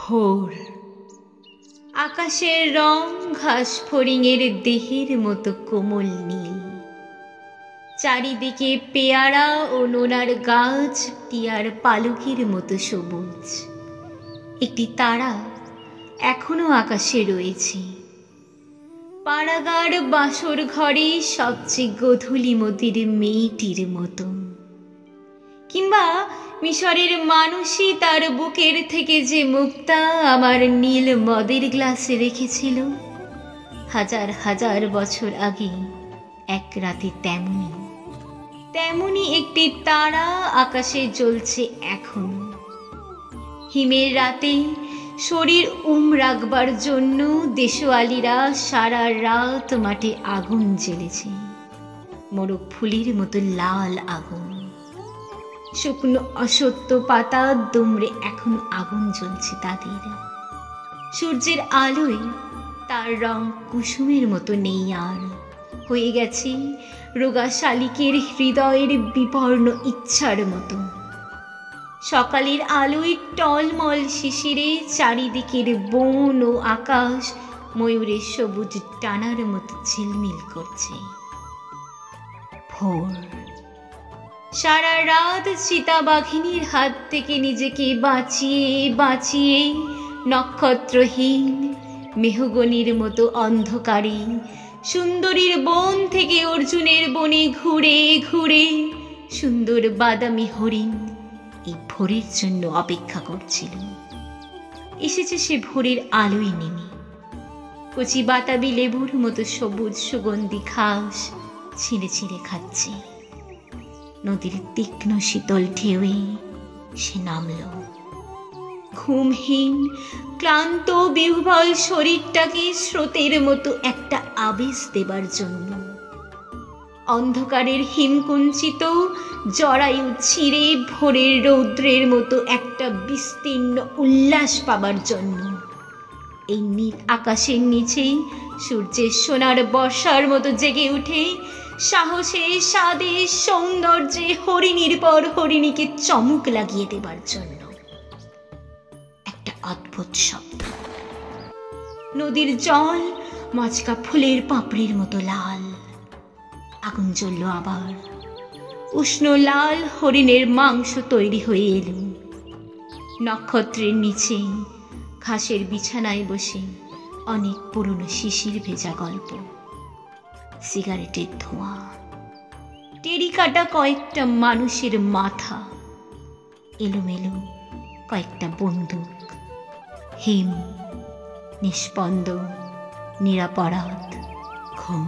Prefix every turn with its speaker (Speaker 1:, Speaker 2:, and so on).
Speaker 1: ভোর। আকাশের রং ঘাস ফড়িংয়ের দেহের মতো কোমল নীল। চারিদিকে পেয়ারা ও নোনার গাছ টিয়ার পালকির মতো সবুজ। একটি তারা এখনো আকাশে রয়েছে। পাড়াগার বাসর ঘরে সবচেয়ে গোধূলি মতির মেয়েটির মতো। কিংবা মিশরের মানুষই তার বুকের থেকে যে মুক্তা আমার নীল মদের গ্লাসে রেখেছিল হাজার হাজার বছর আগে এক রাতে, তেমনি একটি তারা আকাশে জ্বলছে এখনো। হিমের রাতে শরীর রাখবার জন্য দেশওয়ালিরা সারা রাত মাঠে আগুন জ্বেলেছে, মোরগ ফুলের মতো লাল আগুন। শুকনো অসত্য পাতা দুমড়ে এখনো আগুন জ্বলছে তাদের। সূর্যের আলোয় তার রং কুসুমের মতো নেই আর, হয়ে গেছে রোগা শালিকের হৃদয়ের বিপর্ণ ইচ্ছার মতো। সকালের আলোয় টলমল শিশিরে চারিদিকের বন ও আকাশ ময়ূরের সবুজ টানার মতো ঝিলমিল করছে। ভোর। সারা রাত চিতাবাঘিনীর হাত থেকে নিজেকে বাঁচিয়ে বাঁচিয়ে নক্ষত্রহীন মেহগনির মতো অন্ধকারে সুন্দরীর বন থেকে অর্জুনের বনে ঘুরে ঘুরে সুন্দর বাদামি হরিণ এই ভোরের জন্য অপেক্ষা করছিল। এসেছে সে ভোরের আলোয় নেমে, কচি বাতাবি লেবুর মতো সবুজ সুগন্ধি ঘাস ছিঁড়ে ছিঁড়ে খাচ্ছে। নদীর তীক্ষ্ণ শীতল ঢেউয়ে সে নামল। ঘুমহীন ক্লান্ত বিহ্বল শরীরটাকে স্রোতের মতো একটা আবেশ দেবার জন্য, অন্ধকারের হিমকুঞ্চিত জরায়ু ছিঁড়ে ভোরের রৌদ্রের মতো একটা বিস্তীর্ণ উল্লাস পাবার জন্য। এই নীল আকাশের নিচে সূর্যের সোনার বর্ষার মতো জেগে উঠে সাহসে স্বাদে সৌন্দর্যে হরিণীর পর হরিণীকে চমক লাগিয়ে দেবার জন্য। একটা অদ্ভুত শব্দ। নদীর জল মচকা ফুলের পাপড়ির মতো লাল। আগুন জ্বলল আবার। উষ্ণ লাল হরিণের মাংস তৈরি হয়ে এলো। নক্ষত্রের নিচে ঘাসের বিছানায় বসে অনেক পুরনো শিশির ভেজা গল্প, সিগারেটের ধোঁয়া, টেরি কাটা কয়েকটা মানুষের মাথা, এলোমেলো কয়েকটা বন্দুক, হিম, নিষ্পন্দ, নিরাপরাধ ঘুম।